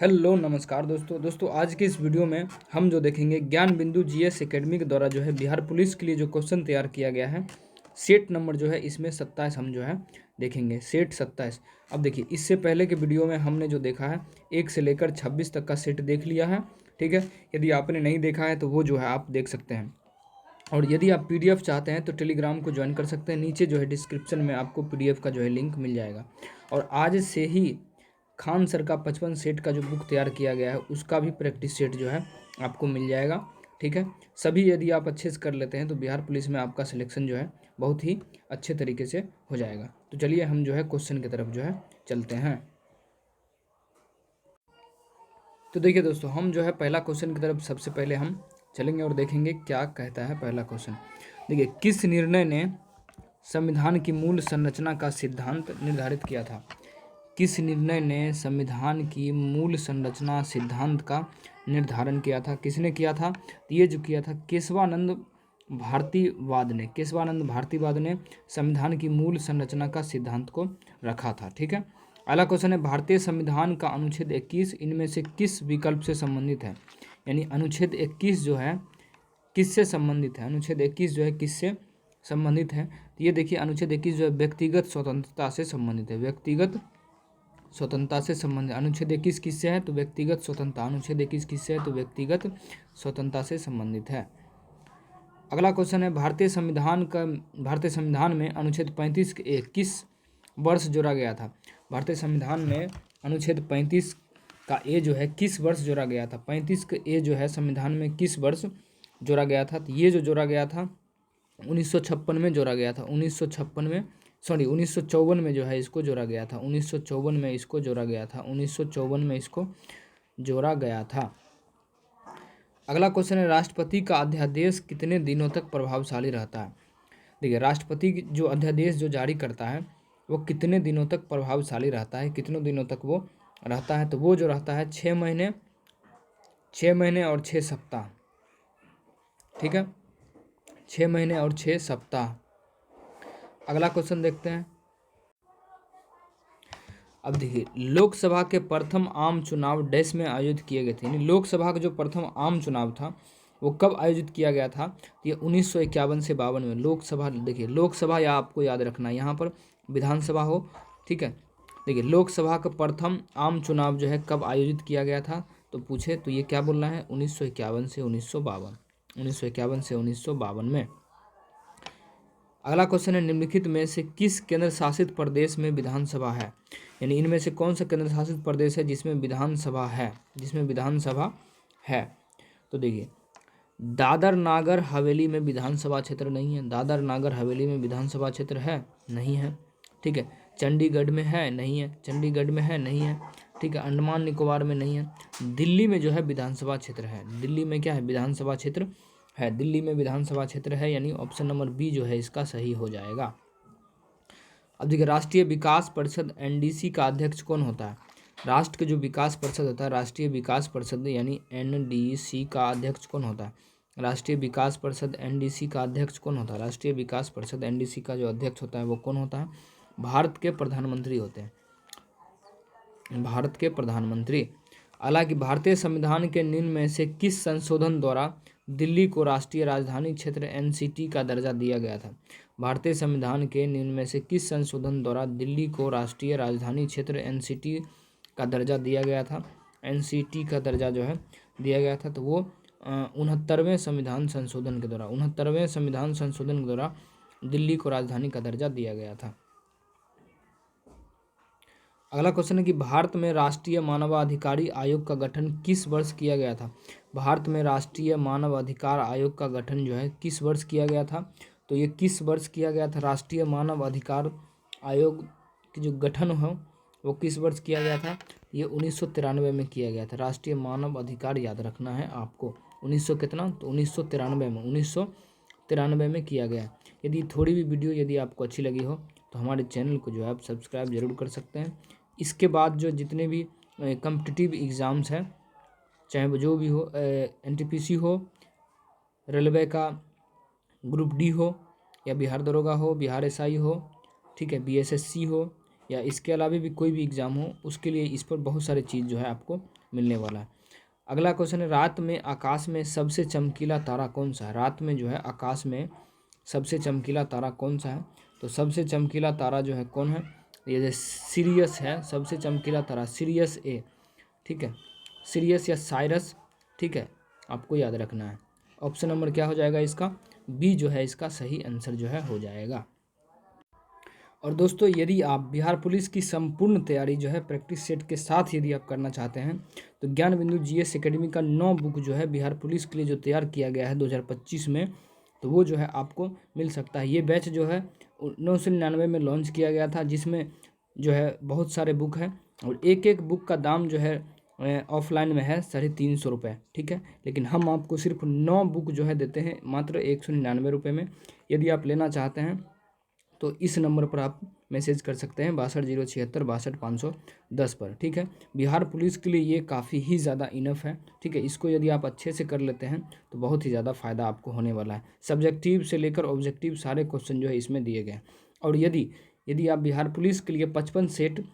Hello नमस्कार दोस्तों आज की इस वीडियो में हम जो देखेंगे ज्ञान बिंदु जीएस एकेडमी के द्वारा जो है बिहार पुलिस के लिए जो क्वेश्चन तैयार किया गया है। सेट नंबर जो है इसमें 27 हम जो है देखेंगे, सेट 27। अब देखिए, इससे पहले के वीडियो में हमने जो देखा है 1 से लेकर 26 तक का सेट देख लिया है। ठीक है, यदि आपने नहीं देखा है तो वो जो है आप देख सकते हैं। और यदि आप पीडीएफ चाहते हैं तो टेलीग्राम को ज्वाइन कर सकते हैं। नीचे जो है डिस्क्रिप्शन में आपको पीडीएफ का जो है लिंक मिल जाएगा। और आज से ही खान सर का 55 सेट का जो बुक तैयार किया गया है उसका भी प्रैक्टिस सेट जो है आपको मिल जाएगा। ठीक है, सभी यदि आप अच्छे से कर लेते हैं तो बिहार पुलिस में आपका सिलेक्शन जो है बहुत ही अच्छे तरीके से हो जाएगा। तो चलिए हम जो है क्वेश्चन की तरफ जो है चलते हैं। तो देखिए दोस्तों, हम जो है पहला क्वेश्चन की तरफ सबसे पहले हम चलेंगे और देखेंगे क्या कहता है पहला क्वेश्चन। देखिए, किस निर्णय ने संविधान की मूल संरचना का सिद्धांत निर्धारित किया था? किस निर्णय ने संविधान की मूल संरचना सिद्धांत का निर्धारण किया था? किसने किया था? तो ये जो किया था केशवानंद भारतीवाद ने। केशवानंद भारतीवाद ने संविधान की मूल संरचना का सिद्धांत को रखा था। ठीक है, अगला क्वेश्चन है भारतीय संविधान का अनुच्छेद 21 इनमें से किस विकल्प से संबंधित है? यानी अनुच्छेद 21 जो है किससे संबंधित है? अनुच्छेद 21 जो है किससे संबंधित है? तो ये देखिए, अनुच्छेद 21 जो है व्यक्तिगत स्वतंत्रता से संबंधित है। व्यक्तिगत स्वतंत्रता से संबंधित अनुच्छेद 21 किससे है? तो व्यक्तिगत स्वतंत्रता। अनुच्छेद 21 किससे है? तो व्यक्तिगत स्वतंत्रता से संबंधित है। अगला क्वेश्चन है भारतीय संविधान में अनुच्छेद 35 के किस वर्ष जोड़ा गया था? भारतीय संविधान में अनुच्छेद 35 का ए जो है किस वर्ष जोड़ा गया था? 35 का ए जो है संविधान में किस वर्ष जोड़ा गया था? तो ये जो जोड़ा गया था 1956 में जोड़ा गया था। 1954 में जो है इसको जोड़ा गया था। 1954 में इसको जोड़ा गया था। 1954 में इसको जोड़ा गया था। अगला क्वेश्चन है राष्ट्रपति का अध्यादेश कितने दिनों तक प्रभावशाली रहता है? देखिए, राष्ट्रपति जो अध्यादेश जो जारी करता है वो कितने दिनों तक प्रभावशाली रहता है, कितनों दिनों तक वो रहता है? तो वो जो रहता है 6 महीने और 6 सप्ताह। ठीक है, 6 महीने और 6 सप्ताह। अगला क्वेश्चन देखते हैं। अब देखिए, लोकसभा के प्रथम आम चुनाव डैश में आयोजित किए गए थे। यानी लोकसभा का जो प्रथम आम चुनाव था वो कब आयोजित किया गया था? तो ये 1951 से 52 में। लोकसभा, देखिए लोकसभा या आपको याद रखना है यहाँ पर विधानसभा हो। ठीक है, देखिए लोकसभा का प्रथम आम चुनाव जो है कब आयोजित किया गया था तो पूछे तो ये क्या बोलना है? 1951 से 1952। 1951 से 1952 में। अगला क्वेश्चन है निम्नलिखित में से किस केंद्र शासित प्रदेश में विधानसभा है? यानी इनमें से कौन सा केंद्र शासित प्रदेश है जिसमें विधानसभा है? जिसमें विधानसभा है। तो देखिए, दादर नागर हवेली में विधानसभा क्षेत्र नहीं है। दादर नागर हवेली में विधानसभा क्षेत्र है? नहीं है। ठीक है, चंडीगढ़ में है? नहीं है। चंडीगढ़ में है? नहीं है। ठीक है, अंडमान निकोबार में नहीं है। दिल्ली में जो है विधानसभा क्षेत्र है। दिल्ली में क्या है? विधानसभा क्षेत्र है। दिल्ली में विधानसभा क्षेत्र है, यानी ऑप्शन नंबर बी जो है इसका सही हो जाएगा। अब देखिए, राष्ट्रीय विकास परिषद एनडीसी का अध्यक्ष कौन होता है? राष्ट्र के जो विकास परिषद होता है, राष्ट्रीय विकास परिषद यानी एनडीसी का अध्यक्ष कौन होता है? राष्ट्रीय विकास परिषद एनडीसी का अध्यक्ष कौन होता है? राष्ट्रीय विकास परिषद एनडीसी का जो अध्यक्ष होता है वो कौन होता है? भारत के प्रधानमंत्री होते हैं। भारत के प्रधानमंत्री। हालांकि भारतीय संविधान के निम्न में से किस संशोधन द्वारा दिल्ली को राष्ट्रीय राजधानी क्षेत्र एनसीटी का दर्जा दिया गया था? भारतीय संविधान के निम्न में से किस संशोधन द्वारा दिल्ली को राष्ट्रीय राजधानी क्षेत्र एनसीटी का दर्जा दिया गया था? एनसीटी का दर्जा जो है दिया गया था तो वो 69वें संविधान संशोधन के द्वारा 69वें संविधान संशोधन के द्वारा दिल्ली को राजधानी का दर्जा दिया गया था। अगला क्वेश्चन है कि भारत में राष्ट्रीय मानवाधिकार आयोग का गठन किस वर्ष किया गया था? भारत में राष्ट्रीय मानवाधिकार आयोग का गठन जो है किस वर्ष किया गया था? तो ये किस वर्ष किया गया था? राष्ट्रीय मानव अधिकार आयोग की जो गठन हो वो किस वर्ष किया गया था? ये 1993 में किया गया था। राष्ट्रीय मानव अधिकार याद रखना है आपको। 1900 कितना? तो 1993 में। 1993 में किया गया। यदि थोड़ी भी वीडियो यदि आपको अच्छी लगी हो तो हमारे चैनल को जो है आप सब्सक्राइब जरूर कर सकते हैं। इसके बाद जो जितने भी कॉम्पिटिटिव एग्ज़ाम्स हैं, चाहे वो जो भी हो, एनटीपीसी हो, रेलवे का ग्रुप डी हो, या बिहार दरोगा हो, बिहार एसआई हो, ठीक है, बीएसएससी हो, या इसके अलावा भी कोई भी एग्ज़ाम हो, उसके लिए इस पर बहुत सारी चीज़ जो है आपको मिलने वाला है। अगला क्वेश्चन है, रात में आकाश में सबसे चमकीला तारा कौन सा है? रात में जो है आकाश में सबसे चमकीला तारा कौन सा है? तो सबसे चमकीला तारा जो है कौन है? ये जो सिरियस है, सबसे चमकीला तारा सिरियस ए, ठीक है, सिरियस या साइरस, ठीक है, आपको याद रखना है। ऑप्शन नंबर क्या हो जाएगा इसका? बी जो है इसका सही आंसर जो है हो जाएगा। और दोस्तों, यदि आप बिहार पुलिस की संपूर्ण तैयारी जो है प्रैक्टिस सेट के साथ यदि आप करना चाहते हैं तो ज्ञान बिंदु जीएस एकेडमी का 9 बुक जो है बिहार पुलिस के लिए जो तैयार किया गया है 2025 में, तो वो जो है आपको मिल सकता है। ये बैच जो है 1999 में लॉन्च किया गया था, जिसमें जो है बहुत सारे बुक हैं और एक एक बुक का दाम जो है ऑफलाइन में है 350 रुपये, ठीक है, लेकिन हम आपको सिर्फ 9 बुक जो है देते हैं मात्र 199 रुपये में। यदि आप लेना चाहते हैं तो इस नंबर पर आप मैसेज कर सकते हैं 6207626510 पर, ठीक है। बिहार पुलिस के लिए ये काफ़ी ही ज़्यादा इनफ है, ठीक है। इसको यदि आप अच्छे से कर लेते हैं तो बहुत ही ज़्यादा फ़ायदा आपको होने वाला है। सब्जेक्टिव से लेकर ऑब्जेक्टिव सारे क्वेश्चन जो है इसमें दिए गए हैं। और यदि आप बिहार पुलिस के लिए 55 सेट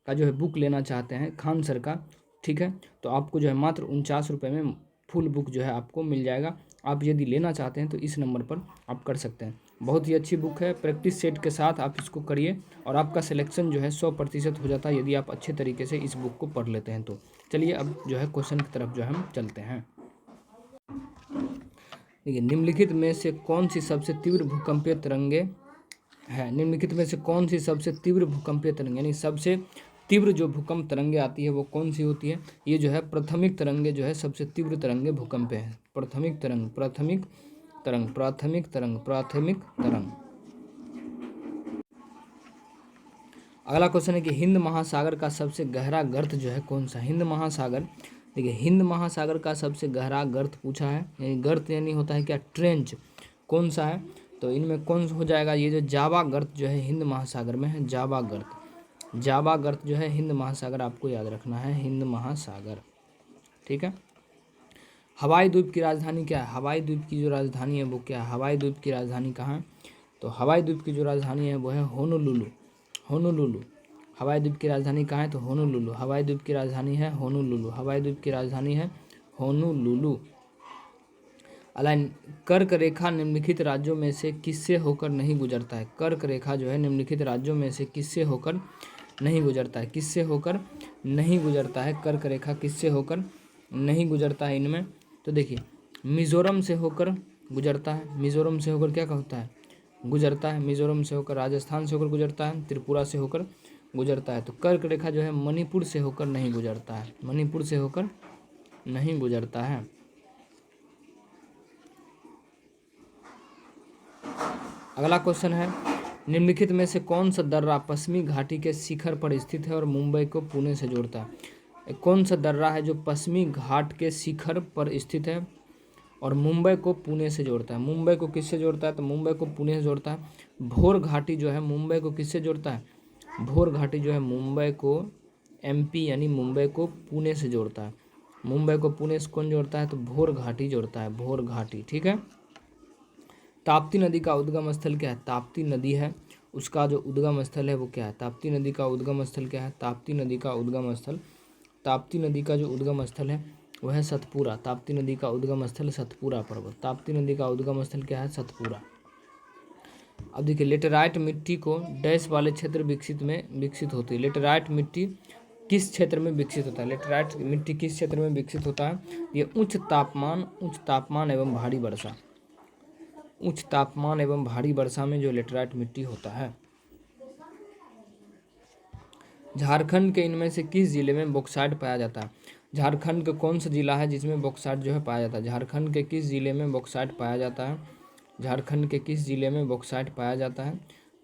का जो है बुक लेना चाहते हैं खान सर का, ठीक है, तो आपको जो है मात्र 49 रुपये में फुल बुक जो है आपको मिल जाएगा। आप यदि लेना चाहते हैं तो इस नंबर पर आप कर सकते हैं। बहुत ही अच्छी बुक है, प्रैक्टिस सेट के साथ आप इसको करिए और आपका सिलेक्शन जो है 100% हो जाता है यदि आप अच्छे तरीके से इस बुक को पढ़ लेते हैं तो। चलिए अब जो है क्वेश्चन की तरफ जो है हम चलते हैं। देखिए, निम्नलिखित में से कौन सी सबसे तीव्र भूकंपीय तरंगे है? निम्नलिखित में से कौन सी सबसे तीव्र भूकंपीय तरंग, यानी सबसे तीव्र जो भूकंप तरंगे आती है वो कौन सी होती है? ये जो है प्राथमिक तरंगे जो है सबसे तीव्र तरंगे भूकंप है। प्राथमिक तरंग, प्राथमिक तरंग, प्राथमिक तरंग, प्राथमिक तरंग। अगला क्वेश्चन है कि हिंद महासागर का सबसे गहरा गर्त जो है कौन सा? हिंद महासागर, देखिए हिंद महासागर का सबसे गहरा गर्त पूछा है, यानी गर्त यानी होता है क्या? ट्रेंच, कौन सा है? तो इनमें कौन हो जाएगा? ये जो जावा गर्त जो है हिंद महासागर में है, जावा गर्त, जावा गर्त जो है हिंद महासागर, आपको याद रखना है हिंद महासागर, ठीक है। हवाई द्वीप की राजधानी क्या है? हवाई द्वीप की जो राजधानी है वो क्या है? हवाई द्वीप की राजधानी कहाँ है? तो हवाई द्वीप की जो राजधानी है वो है होनोलुलु, होनोलुलु। हवाई द्वीप की राजधानी कहाँ है? तो होनोलुलु। हवाई द्वीप की राजधानी है होनोलुलु, हवाई द्वीप की राजधानी है होनोलुलु। अलाइन, कर्क रेखा निम्नलिखित राज्यों में से किससे होकर नहीं गुजरता है? कर्क रेखा जो है निम्नलिखित राज्यों में से किससे होकर नहीं गुजरता है? किससे होकर नहीं गुजरता है? कर्क रेखा किससे होकर नहीं गुजरता है इनमें? तो देखिए, मिजोरम से होकर गुजरता है। मिजोरम से होकर क्या होता है? गुजरता है। मिजोरम से होकर राजस्थान से होकर गुजरता है, त्रिपुरा से होकर गुजरता है। तो कर्क रेखा जो है मणिपुर से होकर नहीं गुजरता है, मणिपुर से होकर नहीं गुजरता है। अगला क्वेश्चन है, निम्नलिखित में से कौन सा दर्रा पश्चिमी घाटी के शिखर पर स्थित है और मुंबई को पुणे से जोड़ता है? कौन सा दर्रा है जो पश्चिमी घाट के शिखर पर स्थित है और मुंबई को पुणे से जोड़ता है? मुंबई को किससे जोड़ता है? तो मुंबई को पुणे से जोड़ता है। भोर घाटी जो है मुंबई को किससे जोड़ता है? भोर घाटी जो है मुंबई को, एमपी यानी मुंबई को पुणे से जोड़ता है। मुंबई को पुणे से कौन जोड़ता है? तो भोर घाटी जोड़ता है, भोर घाटी, ठीक है। ताप्ती नदी का उद्गम स्थल क्या है? ताप्ती नदी है, उसका जो उद्गम स्थल है वो क्या है? ताप्ती नदी का उद्गम स्थल क्या है? ताप्ती नदी का उद्गम स्थल, ताप्ती नदी का जो उद्गम स्थल है वह है सतपुरा। ताप्ती नदी का उद्गम स्थल सतपुरा पर्वत। ताप्ती नदी का उद्गम स्थल क्या है? सतपुरा। अब देखिए, लेटेराइट मिट्टी को डैश वाले क्षेत्र विकसित होती है। लेटेराइट मिट्टी किस क्षेत्र में विकसित होता है? लेटेराइट मिट्टी किस क्षेत्र में विकसित होता है? ये उच्च तापमान एवं भारी वर्षा, उच्च तापमान एवं भारी वर्षा में जो लेटेराइट मिट्टी होता है। झारखंड के इनमें से किस जिले में बॉक्साइट पाया जाता है? झारखंड का कौन सा जिला है जिसमें बॉक्साइट जो है पाया जाता है? झारखंड के किस जिले में बॉक्साइट पाया जाता है? झारखंड के किस जिले में बॉक्साइट पाया जाता है?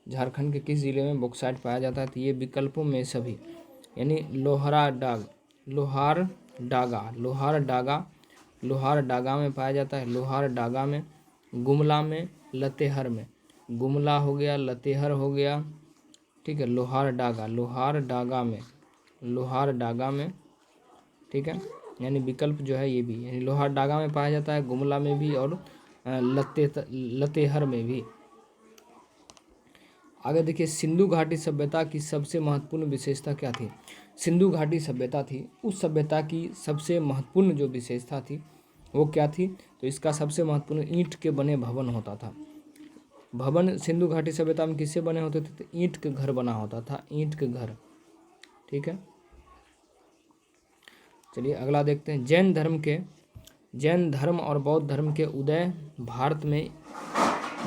झारखंड के किस जिले में बॉक्साइट पाया जाता है? तो ये विकल्पों में सभी, यानी लोहारडागा, लोहारडागा में पाया जाता है, लोहारडागा में, गुमला में, लतेहर में। गुमला हो गया, लतेहर हो गया, ठीक है, लोहारडागा में, ठीक है, यानी विकल्प जो है ये भी, यानी लोहारडागा में पाया जाता है, गुमला में भी और लतेहर में भी। आगे देखिए, सिंधु घाटी सभ्यता की सबसे महत्वपूर्ण विशेषता क्या थी? सिंधु घाटी सभ्यता थी, उस सभ्यता की सबसे महत्वपूर्ण जो विशेषता थी वो क्या थी? तो इसका सबसे महत्वपूर्ण ईंट के बने भवन होता था। भवन सिंधु घाटी सभ्यता में किससे बने होते थे? तो ईंट के घर बना होता था, ईंट के घर। ठीक है, चलिए अगला देखते हैं। जैन धर्म और बौद्ध धर्म के उदय भारत में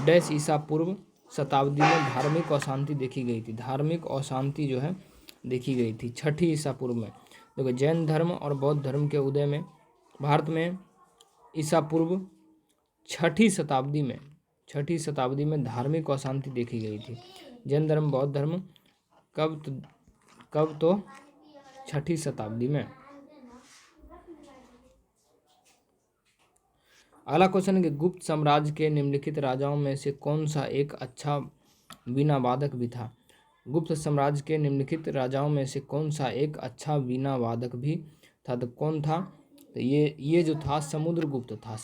डैश ईसा पूर्व शताब्दी में धार्मिक अशांति देखी गई थी। धार्मिक अशांति जो है देखी गई थी 6ठी ईसा पूर्व में। देखो, जैन धर्म और बौद्ध धर्म के उदय में भारत में ईसा पूर्व 6ठी शताब्दी में धार्मिक अशांति देखी गई थी। जैन धर्म बौद्ध धर्म कब तो 6ठी शताब्दी में। अगला क्वेश्चन है कि गुप्त साम्राज्य के निम्नलिखित राजाओं में से कौन सा एक अच्छा वीणा वादक भी था? गुप्त साम्राज्य के निम्नलिखित राजाओं में से कौन सा एक अच्छा वीणा वादक भी था? तो कौन था? तो ये जो था समुद्रगुप्त था।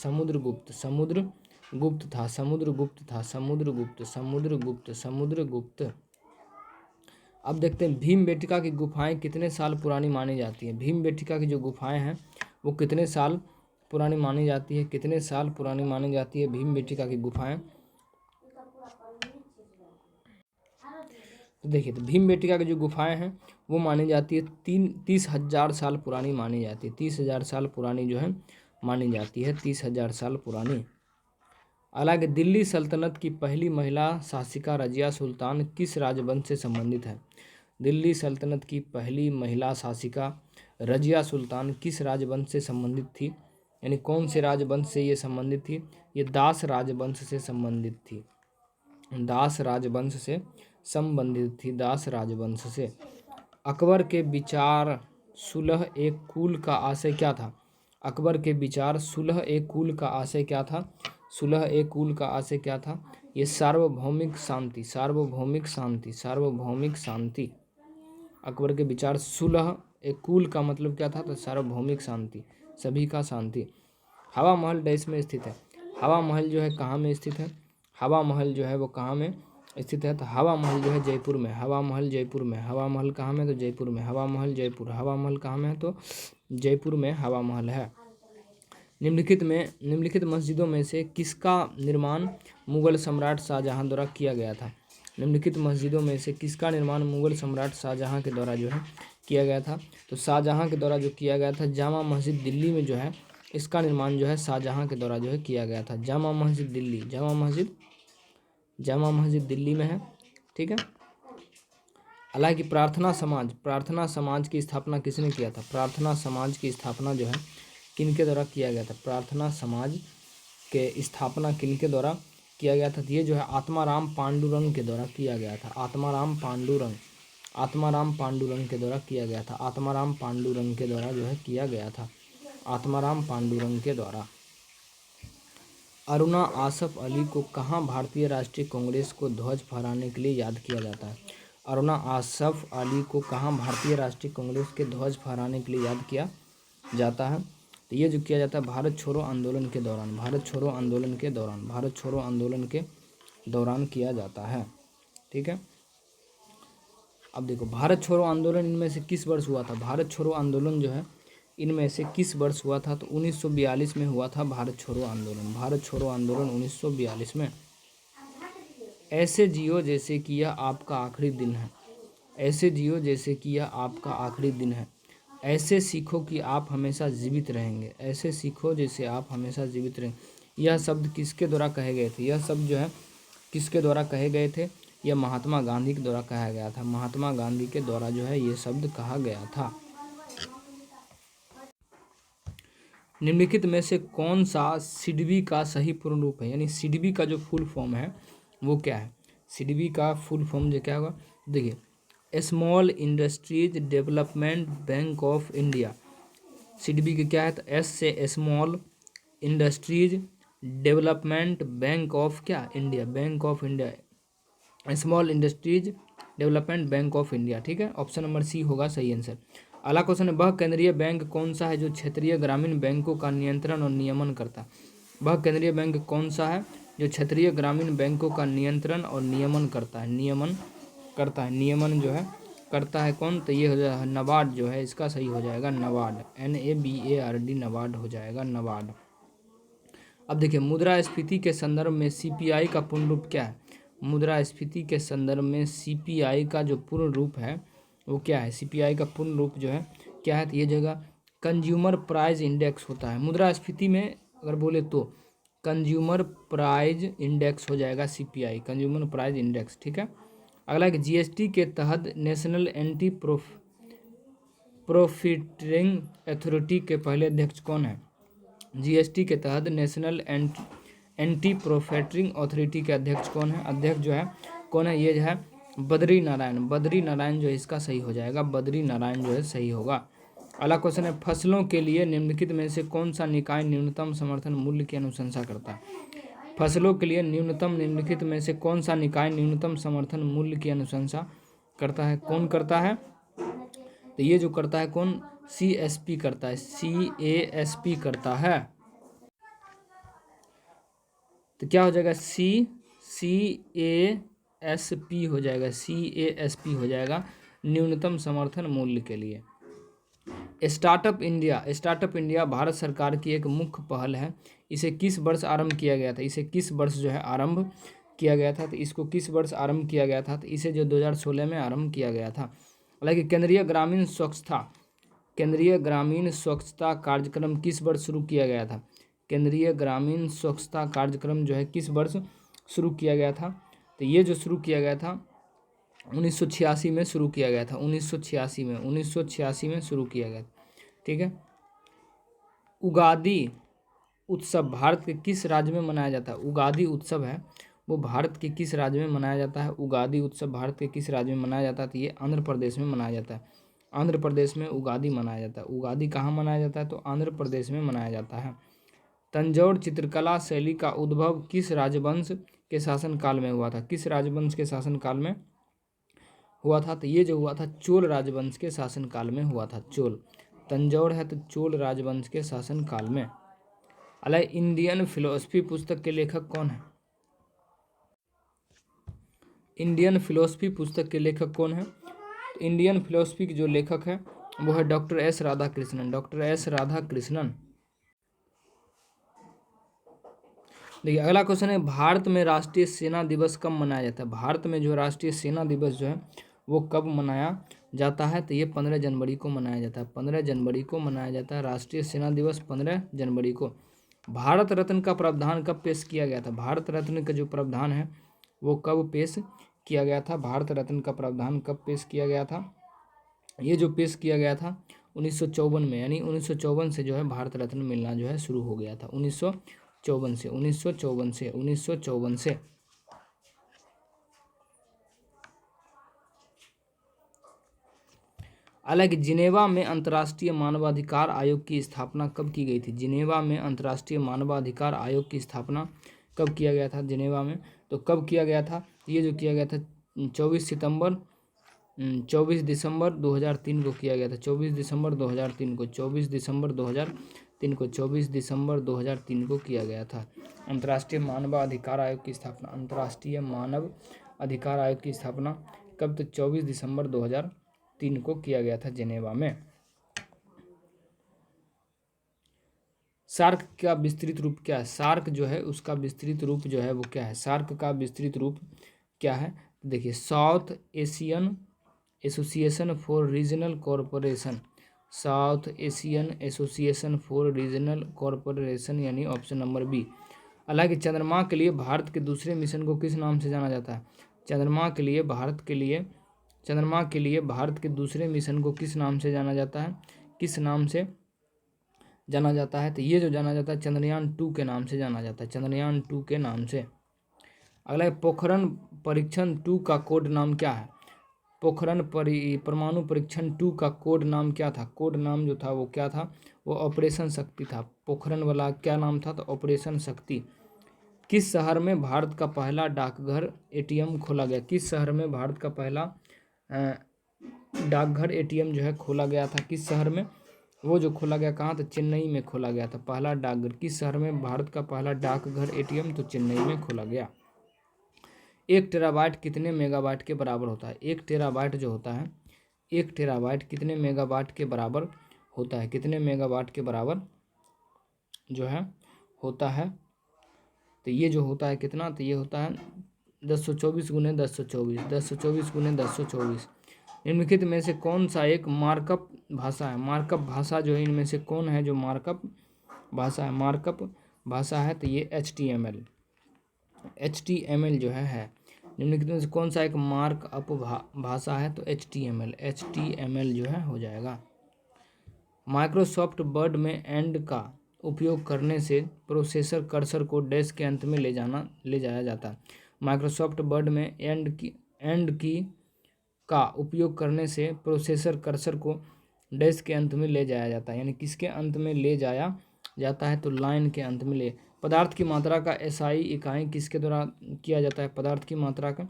समुद्रगुप्त। अब देखते हैं भीमबेटका की गुफाएं कितने साल पुरानी मानी जाती हैं। भीमबेटका की जो गुफाएं हैं वो कितने साल पुरानी मानी जाती है? कितने साल पुरानी मानी जाती है भीमबेटका की गुफाएं? तो देखिए, तो भीमबेटका की जो गुफाएं हैं वो मानी जाती है 30,000 साल पुरानी मानी जाती है। 30,000 साल पुरानी जो है मानी जाती है, 30,000 साल पुरानी। हालांकि दिल्ली सल्तनत की पहली महिला शासिका रजिया सुल्तान किस राजवंश से संबंधित है? दिल्ली सल्तनत की पहली महिला शासिका रजिया सुल्तान किस राजवंश से संबंधित थी? यानी कौन से राजवंश से ये संबंधित थी? ये दास राजवंश से संबंधित थी। दास राजवंश से संबंधित थी, दास राजवंश से। अकबर के विचार सुलह एक कुल का आशय क्या था? अकबर के विचार सुलह एक कुल का आशय क्या था? सुलह एक कुल का आशय क्या था? ये सार्वभौमिक शांति। अकबर के विचार सुलह एक कुल का मतलब क्या था? तो सार्वभौमिक शांति, सभी का शांति। हवा महल देश में स्थित है। हवा महल जो है कहाँ में स्थित है? हवा महल जो है वो कहाँ में स्थित है? तो हवा महल जो है जयपुर में। हवा महल जयपुर में। हवा महल कहाँ में? तो जयपुर में। हवा महल जयपुर। हवा महल कहाँ में है? तो जयपुर में हवा महल है। निम्नलिखित मस्जिदों में से किसका निर्माण मुगल सम्राट शाहजहां द्वारा किया गया था? निम्नलिखित मस्जिदों में से किसका निर्माण मुगल सम्राट शाहजहां के द्वारा जो है किया गया था? तो शाहजहां के द्वारा जो किया गया था जामा मस्जिद दिल्ली में जो है, इसका निर्माण जो है शाहजहां के द्वारा जो है किया गया था। जामा मस्जिद दिल्ली, जामा मस्जिद दिल्ली में है। ठीक है। हालांकि प्रार्थना समाज की स्थापना किसने किया था? प्रार्थना समाज की स्थापना जो है किनके द्वारा किया गया था? प्रार्थना समाज के स्थापना किनके द्वारा किया गया था? ये जो है आत्माराम पांडुरंग के द्वारा किया गया था। आत्माराम पांडुरंग के द्वारा किया गया था। आत्माराम पांडुरंग के द्वारा जो है किया गया था। आत्माराम पांडुरंग के द्वारा। अरुणा आसफ अली को कहाँ भारतीय राष्ट्रीय कांग्रेस को ध्वज फहराने के लिए याद किया जाता है? अरुणा आसफ अली को कहाँ भारतीय राष्ट्रीय कांग्रेस के ध्वज फहराने के लिए याद किया जाता है? तो ये जो किया जाता है भारत छोड़ो आंदोलन के दौरान, भारत छोड़ो आंदोलन के दौरान किया जाता है। ठीक है। अब देखो, भारत छोड़ो आंदोलन इनमें से किस वर्ष हुआ था? भारत छोड़ो आंदोलन जो है इनमें से किस वर्ष हुआ था? तो 1942 में हुआ था भारत छोड़ो आंदोलन। भारत छोड़ो आंदोलन 1942 में। ऐसे जियो जैसे कि यह आपका आखिरी दिन है। ऐसे जियो जैसे कि यह आपका आखिरी दिन है। ऐसे सीखो कि आप हमेशा जीवित रहेंगे। ऐसे सीखो जैसे आप हमेशा जीवित रहेंगे। यह शब्द किसके द्वारा कहे गए थे? यह शब्द जो है किसके द्वारा कहे गए थे? यह महात्मा गांधी के द्वारा कहा गया था। महात्मा गांधी के द्वारा जो है ये शब्द कहा गया था। निम्नलिखित में से कौन सा सिडबी का सही पूर्ण रूप है? यानी सिडबी का जो फुल फॉर्म है वो क्या है? सिडबी का फुल फॉर्म जो क्या होगा? देखिए, small industries development bank of India. SIDBI के क्या है? तो एस से small industries development bank of क्या? India, bank of India, small industries development bank of India. ठीक है, ऑप्शन नंबर सी होगा सही आंसर। अगला क्वेश्चन है, वह केंद्रीय बैंक कौन सा है जो क्षेत्रीय ग्रामीण बैंकों का नियंत्रण और नियमन करता है? वह केंद्रीय बैंक कौन सा है जो क्षेत्रीय ग्रामीण बैंकों का नियंत्रण और नियमन करता है? नियमन जो है करता है कौन, तो ये हो जाएगा नाबार्ड जो है, इसका सही हो जाएगा नाबार्ड, NABARD नाबार्ड हो जाएगा नाबार्ड। अब देखिए मुद्रास्फीति के संदर्भ में CPI का पूर्ण रूप क्या है। मुद्रास्फीति के संदर्भ में CPI का जो पूर्ण रूप है वो क्या है, CPI का पूर्ण रूप जो है क्या है, तो ये जगह कंज्यूमर प्राइस इंडेक्स होता है। मुद्रास्फीति में अगर बोले तो कंज्यूमर प्राइस इंडेक्स हो जाएगा CPI, कंज्यूमर प्राइस इंडेक्स, ठीक है। अगला है कि GST के तहत नेशनल एंटी प्रॉफिटिंग अथॉरिटी के पहले अध्यक्ष कौन है। GST के तहत नेशनल एंटी प्रॉफिटिंग अथॉरिटी के अध्यक्ष कौन है, अध्यक्ष जो है कौन है, ये जो है बद्री नारायण, बद्री नारायण जो है इसका सही हो जाएगा, बद्री नारायण जो है सही होगा। अगला क्वेश्चन है फसलों के लिए निम्नलिखित में से कौन सा निकाय न्यूनतम समर्थन मूल्य की अनुशंसा करता है। फसलों के लिए निम्नलिखित में से कौन सा निकाय न्यूनतम समर्थन मूल्य की अनुशंसा करता है, कौन करता है, तो ये जो करता है कौन, CSP करता है, CASP करता है। तो क्या हो जाएगा, CASP हो जाएगा, CASP हो जाएगा न्यूनतम समर्थन मूल्य के लिए। स्टार्टअप इंडिया भारत सरकार की एक मुख्य पहल है। इसे किस वर्ष आरंभ किया गया था, इसे किस वर्ष जो है आरंभ किया गया था, तो इसको किस वर्ष आरंभ किया गया था, तो इसे जो 2016 में आरंभ किया गया था। हालांकि केंद्रीय ग्रामीण स्वच्छता कार्यक्रम किस वर्ष शुरू किया गया था, केंद्रीय ग्रामीण स्वच्छता कार्यक्रम जो है किस वर्ष शुरू किया गया था, तो ये जो शुरू किया गया था 1986 में शुरू किया गया था, 1986 में शुरू किया गया था, ठीक है। उगादी उत्सव भारत के किस राज्य में मनाया जाता है, उगादी उत्सव है वो भारत के किस राज्य में मनाया जाता है, उगादी उत्सव भारत के किस राज्य में मनाया जाता है, तो ये आंध्र प्रदेश में मनाया जाता है, आंध्र प्रदेश में उगादी मनाया जाता है। उगादी कहाँ मनाया जाता है, तो आंध्र प्रदेश में मनाया जाता है। तंजौर चित्रकला शैली का उद्भव किस राजवंश के शासनकाल में हुआ था, किस राजवंश के शासनकाल में हुआ था, तो ये जो हुआ था चोल राजवंश के शासनकाल में हुआ था, चोल, तंजौर है तो चोल राजवंश के शासनकाल में। अलाय इंडियन फिलोसफी पुस्तक के लेखक कौन है, इंडियन फिलोसफी पुस्तक के लेखक कौन है, इंडियन फिलोसफी के जो लेखक है वो है doctor S Radhakrishnan, doctor S Radhakrishnan. देखिए अगला क्वेश्चन है भारत में राष्ट्रीय सेना दिवस कब मनाया जाता है, भारत में जो राष्ट्रीय सेना दिवस जो है वो कब मनाया जाता है, तो ये 15 जनवरी को मनाया जाता है, 15 जनवरी को मनाया जाता है राष्ट्रीय सेना दिवस, 15 जनवरी को। भारत रत्न का प्रावधान कब पेश किया गया था, भारत रत्न का जो प्रावधान है वो कब पेश किया गया था, भारत रत्न का प्रावधान कब पेश किया गया था, ये जो पेश किया गया था 1954 में, यानी 1954 से जो है भारत रत्न मिलना जो है शुरू हो गया था, 1954 से। हालांकि जिनेवा में अंतर्राष्ट्रीय मानवाधिकार आयोग की स्थापना कब की गई थी, जिनेवा में अंतर्राष्ट्रीय मानवाधिकार आयोग की स्थापना कब किया गया था, जिनेवा में तो कब किया गया था, ये जो किया गया था 24 दिसंबर 2003 को किया गया था, 24 दिसंबर 2003 को, 24 दिसंबर 2003 को, 24 दिसंबर 2003 को किया गया था अंतर्राष्ट्रीय मानव अधिकार आयोग की स्थापना, अंतर्राष्ट्रीय मानव अधिकार आयोग की स्थापना कब, तो 24 दिसंबर 2003 को किया गया था जिनेवा में। सार्क का विस्तृत रूप क्या है, सार्क जो है उसका विस्तृत रूप जो है वो क्या है, सार्क का विस्तृत रूप क्या है, देखिए south Asian association for regional corporation, south Asian association for regional corporation, यानी ऑप्शन नंबर बी। हालांकि चंद्रमा के लिए भारत के दूसरे मिशन को किस नाम से जाना जाता है, चंद्रमा के लिए भारत के दूसरे मिशन को किस नाम से जाना जाता है, किस नाम से जाना जाता है, तो ये जो जाना जाता है चंद्रयान 2 के नाम से जाना जाता है, चंद्रयान 2 के नाम से। अगला पोखरण परीक्षण 2 का कोड नाम क्या है, पोखरण परमाणु परीक्षण 2 का कोड नाम क्या था, कोड नाम जो था वो क्या था, वो ऑपरेशन शक्ति था, पोखरण वाला क्या नाम था, तो ऑपरेशन शक्ति। किस शहर में भारत का पहला डाकघर ATM खोला गया, किस शहर में भारत का पहला डाकघर ATM जो है खोला गया था, किस शहर में, वो जो खोला गया कहाँ, तो चेन्नई में खोला गया था पहला डाकघर, किस शहर में भारत का पहला डाकघर ATM, तो चेन्नई में खोला गया। 1 टेराबाइट कितने मेगाबाइट के बराबर होता है, 1 टेराबाइट जो होता है 1 टेराबाइट कितने मेगावाट के बराबर होता है, कितने मेगावाट के बराबर जो है होता है। तो ये जो होता है कितना, तो ये होता है 1024 गुने 1024, 1024 गुने 1024। निम्नलिखित में से कौन सा एक मार्कअप भाषा है, मार्कअप भाषा जो है इनमें से कौन है जो मार्कअप भाषा है, मार्कअप भाषा है, तो ये HTML जो है। निम्नलिखित में से कौन सा एक मार्कअप भाषा है, तो HTML जो है हो जाएगा। माइक्रोसॉफ्ट वर्ड में एंड का उपयोग करने से प्रोसेसर कर्सर को डैश के अंत में ले जाया जाता है। माइक्रोसॉफ्ट वर्ड में एंड की का उपयोग करने से प्रोसेसर कर्सर को डैश के अंत में ले जाया जाता है, यानी किसके अंत में ले जाया जाता है, तो लाइन के अंत में ले। पदार्थ की मात्रा का SI इकाई किसके द्वारा किया जाता है, पदार्थ की मात्रा का,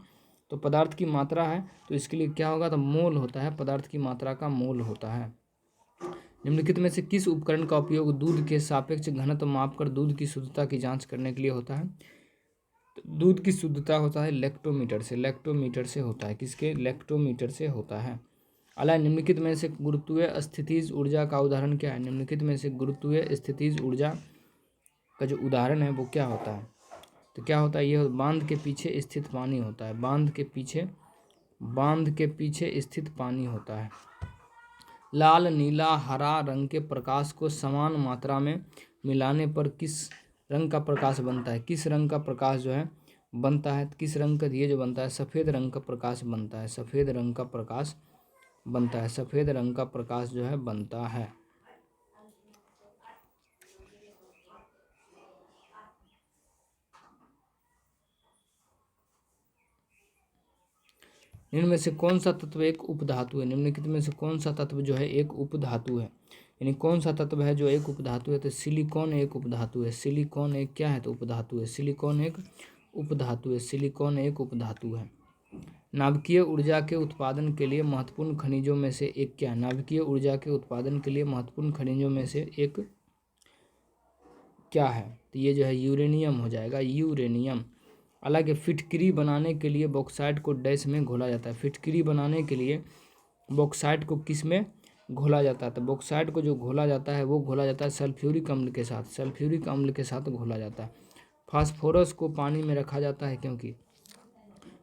तो पदार्थ की मात्रा है तो इसके लिए क्या होगा, तो मोल होता है, पदार्थ की मात्रा का मोल होता है। निम्नलिखित में से किस उपकरण का उपयोग दूध के सापेक्ष घनत्व मापकर दूध की शुद्धता की जांच करने के लिए होता है, तो दूध की शुद्धता होता है लैक्टोमीटर से होता है, किसके, लैक्टोमीटर से होता है। अला निम्नलिखित में से गुरुत्वीय स्थितिज ऊर्जा का उदाहरण क्या है, निम्नलिखित में से गुरुत्वीय स्थितिज ऊर्जा का जो उदाहरण है वो क्या होता है, तो क्या होता है, यह बांध के पीछे स्थित पानी होता है, बांध के पीछे स्थित पानी होता है। लाल, नीला, हरा रंग के प्रकाश को समान मात्रा में मिलाने पर किस रंग का प्रकाश बनता है, किस रंग का प्रकाश जो है बनता है, किस रंग का, ये जो बनता है सफ़ेद रंग का प्रकाश बनता है, सफ़ेद रंग का प्रकाश बनता है, सफ़ेद रंग का प्रकाश जो है बनता है। निम्न में से कौन सा तत्व एक उपधातु है, निम्नलिखित में से कौन सा तत्व जो है एक उपधातु है, यानी कौन सा तत्व है जो एक उपधातु है, तो सिलिकॉन एक उपधातु है, सिलिकॉन एक क्या है, तो उपधातु है, सिलिकॉन एक उपधातु है, सिलिकॉन एक उपधातु है। नाभिकीय ऊर्जा के उत्पादन के लिए महत्वपूर्ण खनिजों में से एक क्या है, नाभिकीय ऊर्जा के उत्पादन के लिए महत्वपूर्ण खनिजों में से एक क्या है, तो ये जो है यूरेनियम हो जाएगा, यूरेनियम। हालांकि फिटकरी बनाने के लिए बॉक्साइट को डैश में घोला जाता है, फिटकरी बनाने के लिए बॉक्साइट को किस में घोला जाता है, तो बॉक्साइट को जो घोला जाता है वो घोला जाता है सल्फ्यूरिक अम्ल के साथ, सल्फ्यूरिक अम्ल के साथ घोला जाता है। फास्फोरस को पानी में रखा जाता है, क्योंकि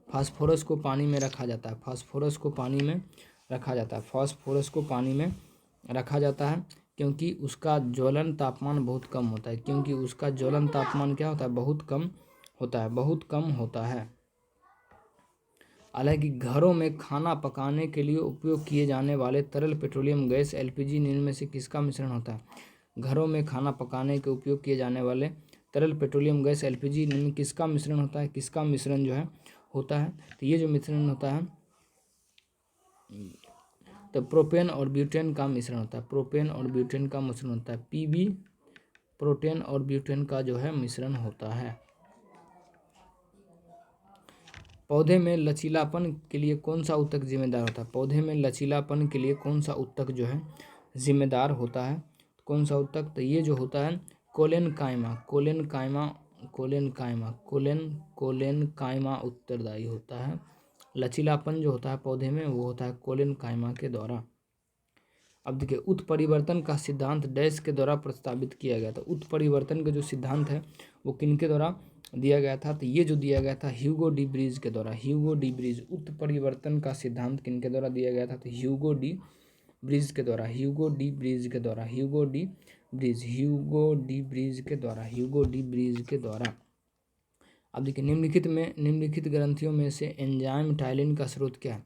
फास्फोरस को पानी में रखा जाता है, फास्फोरस को पानी में रखा जाता है, फास्फोरस को पानी में रखा जाता है क्योंकि उसका ज्वलन तापमान बहुत कम होता है, क्योंकि उसका ज्वलन तापमान क्या होता है, बहुत कम होता है, बहुत कम होता है। हालांकि घरों में खाना पकाने के लिए उपयोग किए जाने वाले तरल पेट्रोलियम गैस LPG निम्न में से किसका मिश्रण होता है, घरों में खाना पकाने के उपयोग किए जाने वाले तरल पेट्रोलियम गैस LPG निम्न किसका मिश्रण होता है, किसका मिश्रण जो है होता है, तो ये जो मिश्रण होता है तो प्रोपेन और ब्यूटेन का मिश्रण होता है, प्रोपेन और ब्यूटेन का मिश्रण होता है, PB प्रोटेन और ब्यूटेन का जो है मिश्रण होता है। पौधे में लचीलापन के लिए कौन सा ऊतक जिम्मेदार होता है, पौधे में लचीलापन के लिए कौन सा ऊतक जो है जिम्मेदार होता है, कौन सा ऊतक, तो ये जो होता है कोलेनकाइमा, कोलेनकाइमा उत्तरदायी होता है। लचीलापन जो होता है पौधे में वो होता है कोलेनकाइमा के द्वारा। अब देखिए उत्परिवर्तन का सिद्धांत डैश के द्वारा प्रस्तावित किया गया था, उत्परिवर्तन का जो सिद्धांत है वो किनके द्वारा दिया गया था, तो ये जो दिया गया था ह्यूगो डी ब्रीज के द्वारा, ह्यूगो डी ब्रीज। उत्परिवर्तन का सिद्धांत किनके द्वारा दिया गया था, तो ह्यूगो डी ब्रीज के द्वारा, ह्यूगो डी ब्रीज के द्वारा, ह्यूगो डी ब्रीज के द्वारा, ह्यूगो डी ब्रीज के द्वारा। अब देखिए निम्नलिखित ग्रंथियों में से एंजाइम टाइलिन का स्रोत क्या है,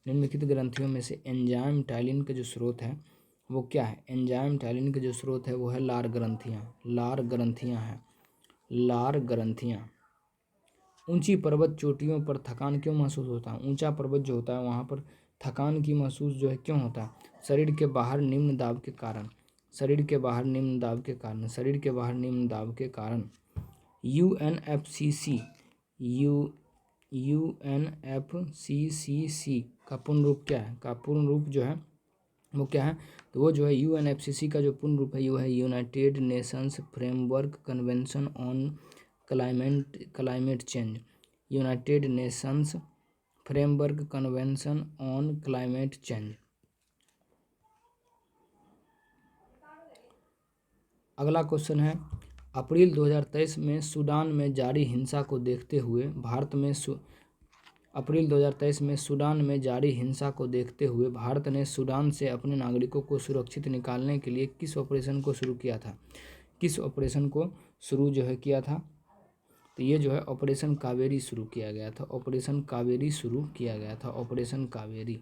निम्नलिखित ग्रंथियों में से एंजाइम टाइलिन का जो स्रोत है वो क्या है, एंजाइम टाइलिन का जो स्रोत है वो है लार ग्रंथियाँ। ऊंची पर्वत चोटियों पर थकान क्यों महसूस होता है, ऊंचा पर्वत जो होता है वहाँ पर थकान की महसूस जो है क्यों होता है, शरीर के बाहर निम्न दाब के कारण, UNFCCC का पूर्ण रूप क्या है, का पूर्ण रूप जो है वो क्या है, तो वो जो है UNFCCC का जो पूर्ण रूप है वो है United Nations framework convention on climate change, United Nations framework convention on climate change. अगला क्वेश्चन है, अप्रैल 2023 में सूडान में जारी हिंसा को देखते हुए अप्रैल 2023 में सूडान में जारी हिंसा को देखते हुए भारत ने सूडान से अपने नागरिकों को सुरक्षित निकालने के लिए किस ऑपरेशन को शुरू किया था? किस ऑपरेशन को शुरू जो है किया था? तो ये जो है ऑपरेशन कावेरी शुरू किया गया था। ऑपरेशन कावेरी शुरू किया गया था। ऑपरेशन कावेरी।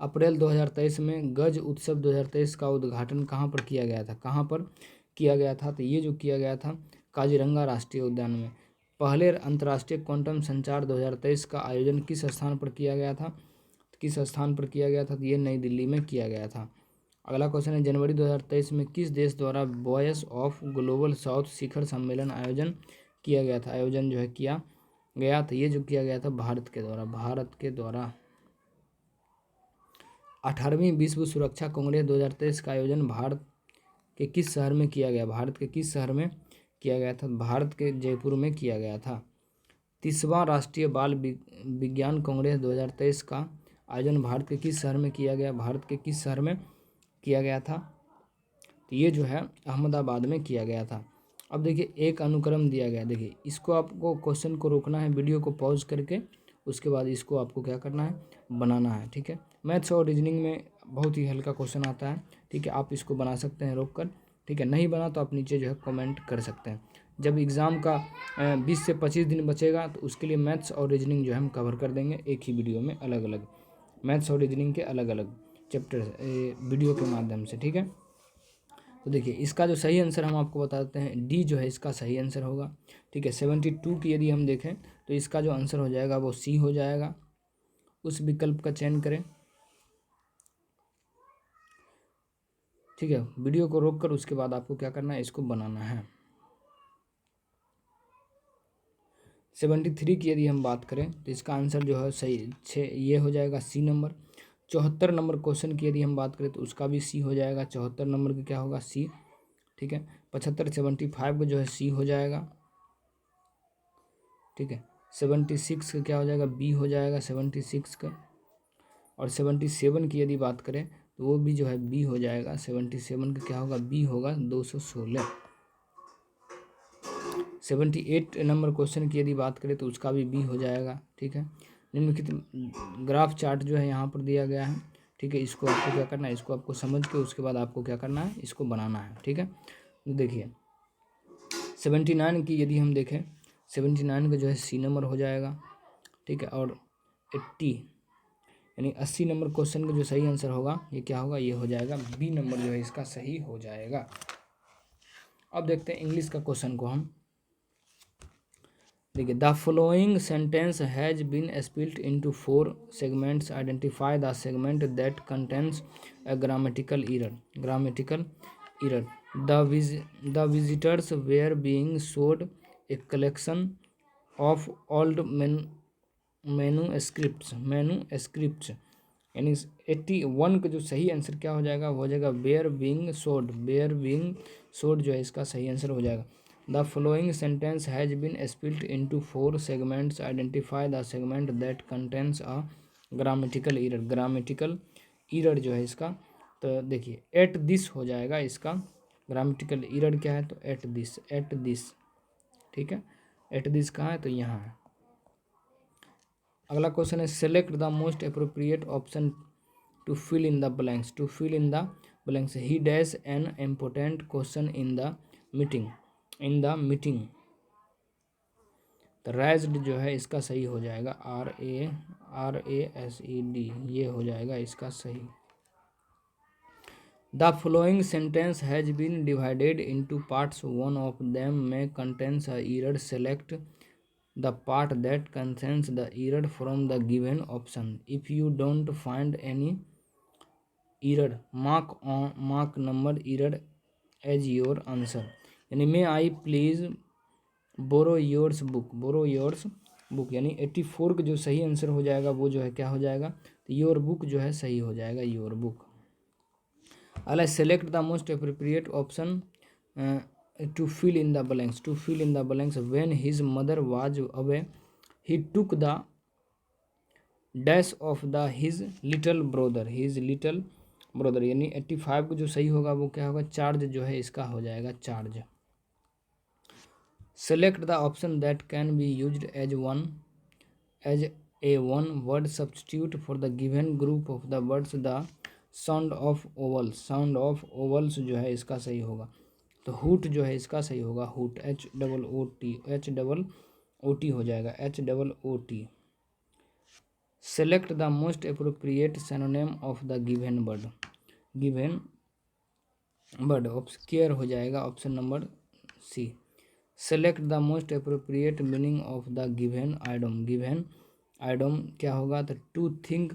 अप्रैल 2023 में गज उत्सव 2023 का उद्घाटन कहाँ पर किया गया था? कहाँ पर किया गया था? तो ये जो किया गया था काजीरंगा राष्ट्रीय उद्यान में। पहले अंतर्राष्ट्रीय क्वांटम संचार 2023 का आयोजन किस स्थान पर किया गया था? किस स्थान पर किया गया था? तो ये नई दिल्ली में किया गया था। अगला क्वेश्चन है, जनवरी 2023 में किस देश द्वारा वॉयस ऑफ ग्लोबल साउथ शिखर सम्मेलन आयोजन किया गया था? आयोजन जो है किया गया था, ये जो किया गया था भारत के द्वारा। भारत के द्वारा 18वीं विश्व सुरक्षा कांग्रेस 2023 का आयोजन भारत के किस शहर में किया गया? भारत के किस शहर में किया गया था? भारत के जयपुर में किया गया था। 30वां राष्ट्रीय बाल विज्ञान कांग्रेस 2023 का आयोजन भारत के किस शहर में किया गया? भारत के किस शहर में किया गया था? तो ये जो है अहमदाबाद में किया गया था। अब देखिए एक अनुक्रम दिया गया, देखिए इसको आपको क्वेश्चन को रोकना है, वीडियो को पॉज करके उसके बाद इसको आपको क्या करना है, बनाना है। ठीक है, मैथ्स और रीजनिंग में बहुत ही हल्का क्वेश्चन आता है। ठीक है, आप इसको बना सकते हैं रोक कर। ठीक है, नहीं बना तो आप नीचे जो है कमेंट कर सकते हैं। जब एग्ज़ाम का 20 से 25 दिन बचेगा तो उसके लिए मैथ्स और रीजनिंग जो है हम कवर कर देंगे एक ही वीडियो में, अलग अलग मैथ्स और रीजनिंग के अलग अलग चैप्टर वीडियो के माध्यम से। ठीक है, तो देखिए इसका जो सही आंसर हम आपको बता देते हैं, डी जो है इसका सही आंसर होगा। ठीक है, 72 की यदि हम देखें तो इसका जो आंसर हो जाएगा वो सी हो जाएगा। उस विकल्प का चयन करें। ठीक है, वीडियो को रोक कर उसके बाद आपको क्या करना है, इसको बनाना है। 73 की यदि हम बात करें तो इसका आंसर जो है सही ये हो जाएगा सी नंबर। 74 नंबर क्वेश्चन की यदि हम बात करें तो उसका भी सी हो जाएगा। 74 नंबर का क्या होगा, सी। ठीक है, 75 75 का जो है सी हो जाएगा। ठीक है, 76 का क्या हो जाएगा, बी हो जाएगा 76 का। और 77 की यदि बात करें तो वो भी जो है बी हो जाएगा। 77 का क्या होगा, बी होगा 216। 78 नंबर क्वेश्चन की यदि बात करें तो उसका भी बी हो जाएगा। ठीक है, निम्नलिखित ग्राफ चार्ट जो है यहाँ पर दिया गया है। ठीक है, इसको आपको क्या करना है, इसको आपको समझ के उसके बाद आपको क्या करना है, इसको बनाना है। ठीक है, तो देखिए 79 की यदि हम देखें, 79 का जो है सी नंबर हो जाएगा। ठीक है, और 80 यानी 80 नंबर क्वेश्चन का जो सही आंसर होगा ये क्या होगा, ये हो जाएगा बी नंबर जो है इसका सही हो जाएगा। अब देखते हैं इंग्लिश का क्वेश्चन को हम। देखिए, the following sentence has been split into 4 segments, identify the segment that contains a grammatical error. Grammatical error, the visitors were being showed a collection of old manuscripts यानी 81 का जो सही आंसर क्या हो जाएगा, वो हो जाएगा were being showed. Were being showed जो है इसका सही आंसर हो जाएगा। The following sentence has been split into 4 segments, identify the segment that contains a grammatical error. Grammatical error जो है इसका, तो देखिए एट दिस हो जाएगा इसका। ग्रामेटिकल एरर क्या है, तो एट दिस, एट दिस। ठीक है, एट दिस कहाँ है, तो यहाँ है। अगला क्वेश्चन है, select the most appropriate option to fill in the blanks. To fill in the blanks, he dash an important question in the meeting. In the meeting, तो रेज्ड जो है इसका सही हो जाएगा, RASED, ये हो जाएगा इसका सही। The following sentence has been divided into parts, one of them में contains a error, select the part that contains the error from the given option. If you don't find any error, mark number error as your answer. यानी may I please borrow yours book, borrow yours book यानी 84 का जो सही answer हो जाएगा वो जो है क्या हो जाएगा, तो योर बुक जो है सही हो जाएगा, योर बुक। अगला select the most appropriate option to fill in the blanks. To fill in the blanks, when his mother was away, he took the dash of the his little brother. His little brother, यानी 85 को जो सही होगा वो क्या होगा, charge जो है इसका हो जाएगा charge. Select the option that can be used as a one word substitute for the given group of the words the sound of owls. Sound of owls जो है इसका सही होगा, तो हुट जो है इसका सही होगा, हुट, HOOT हो जाएगा, HOOT। Select the most appropriate synonym of the given word. Given word care हो जाएगा, option number C. Select the most appropriate meaning of the given idiom. Given idiom क्या होगा, तो to think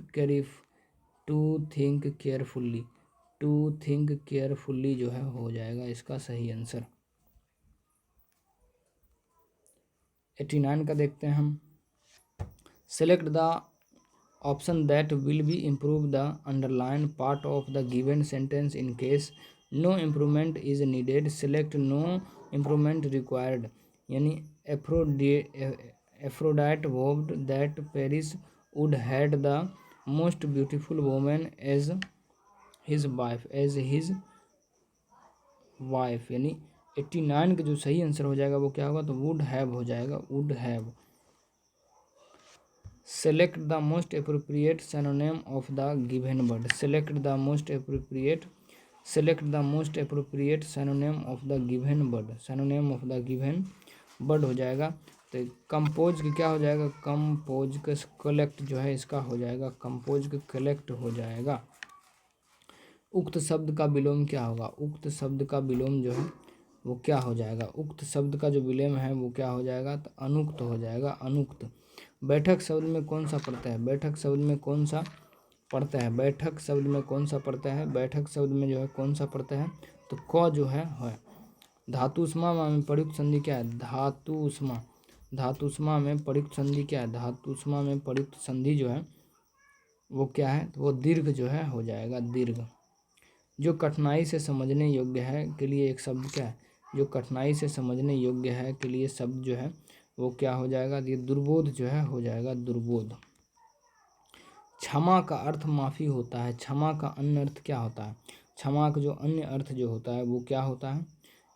carefully, to think carefully जो है हो जाएगा इसका सही आंसर। 89 का देखते हैं हम। Select the option that will be improve the underline part of the given sentence in case no improvement is needed. Select no improvement required, यानी Aphrodite vowed that Paris would had the most beautiful women as his wife, यानी 89 का जो सही answer हो जाएगा वो क्या होगा, तो वुड हैव हो जाएगा, would have. Select the most appropriate synonym of the given word. Select the most appropriate synonym of the given word. Synonym of the given word हो जाएगा, तो कंपोज का क्या हो जाएगा, कंपोज का कलेक्ट जो है इसका हो जाएगा, कंपोज का कलेक्ट हो जाएगा। उक्त शब्द का विलोम क्या होगा, उक्त शब्द का विलोम जो है वो क्या हो जाएगा, उक्त शब्द का जो विलोम है वो क्या हो जाएगा, तो अनुक्त हो जाएगा, अनुक्त। बैठक शब्द में कौन सा पड़ता है, बैठक शब्द में कौन सा पड़ता है, बैठक शब्द में कौन सा पड़ता है, बैठक शब्द में जो है कौन सा पड़ता है, तो क जो है। धातुष्मा में प्रयुक्त संधि क्या है, धातुष्मा में प्रयुक्त संधि क्या है, धातुष्मा में प्रयुक्त संधि जो है वो क्या है, तो वो दीर्घ जो है हो जाएगा, दीर्घ। जो कठिनाई से समझने योग्य है के लिए एक शब्द क्या है, जो कठिनाई से समझने योग्य है के लिए शब्द जो है वो क्या हो जाएगा, ये दुर्बोध जो है हो जाएगा, दुर्बोध। क्षमा का अर्थ माफ़ी होता है, क्षमा का अन्य अर्थ क्या होता है, क्षमा का जो अन्य अर्थ जो होता है वो क्या होता है,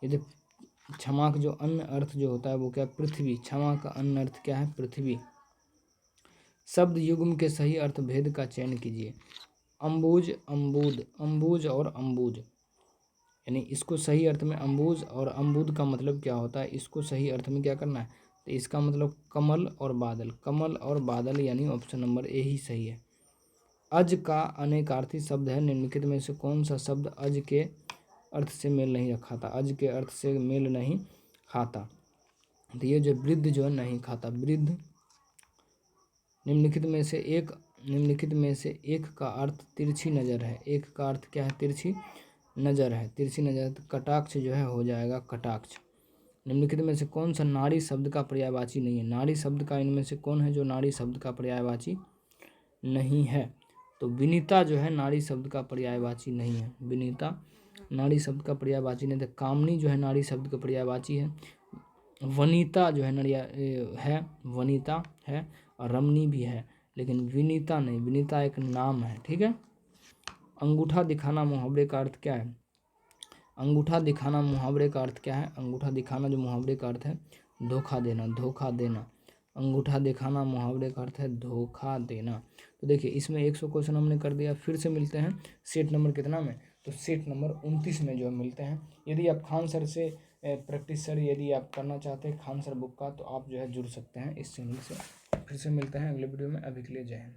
यदि क्षमा का जो अन्य अर्थ जो होता है वो क्या, पृथ्वी। क्षमा का अन्य अर्थ क्या है, पृथ्वी। शब्द युग्म के सही अर्थ भेद का चयन कीजिए। अम्बुज, अम्बुद, अम्बुज और अम्बुज, यानी इसको सही अर्थ में अम्बुज और अम्बुद का मतलब क्या होता है, इसको सही अर्थ में क्या करना है, तो इसका मतलब कमल और बादल, कमल और बादल, यानी ऑप्शन नंबर ए ही सही है। अज का अनेकार्थी शब्द है, निम्नलिखित में से कौन सा शब्द अज के अर्थ से मेल नहीं खाता, अज के अर्थ से मेल नहीं खाता, तो ये जो वृद्ध जो है नहीं खाता, वृद्ध। निम्नलिखित में से एक का अर्थ तिरछी नज़र है, एक का अर्थ क्या है, तिरछी नज़र है, तिरछी नज़र। तो कटाक्ष जो है हो जाएगा, कटाक्ष। निम्नलिखित में से कौन सा नारी शब्द का पर्यायवाची नहीं है, नारी शब्द का इनमें से कौन है जो नारी शब्द का पर्यायवाची नहीं है, तो विनीता जो है नारी शब्द का पर्यायवाची नहीं है, विनीता नारी शब्द का पर्यायवाची नहीं है। कामनी जो है नारी शब्द का पर्यायवाची है, वनीता जो है वनीता है, और रमणी भी है, लेकिन विनीता नहीं, विनीता एक नाम है, ठीक है। अंगूठा दिखाना मुहावरे का अर्थ क्या है, अंगूठा दिखाना मुहावरे का अर्थ क्या है, अंगूठा दिखाना जो मुहावरे का अर्थ है धोखा देना, धोखा देना। अंगूठा दिखाना मुहावरे का अर्थ है धोखा देना। तो देखिए इसमें 100 क्वेश्चन हमने कर दिया। फिर से मिलते हैं सेट नंबर कितना में, तो सेट नंबर 29 में जो मिलते हैं। यदि आप खान सर से प्रैक्टिस सर यदि आप करना चाहते हैं खान सर बुक का, तो आप जो है जुड़ सकते हैं इस चैनल से। फिर से मिलते हैं अगले वीडियो में, अभी के लिए जय हिंद।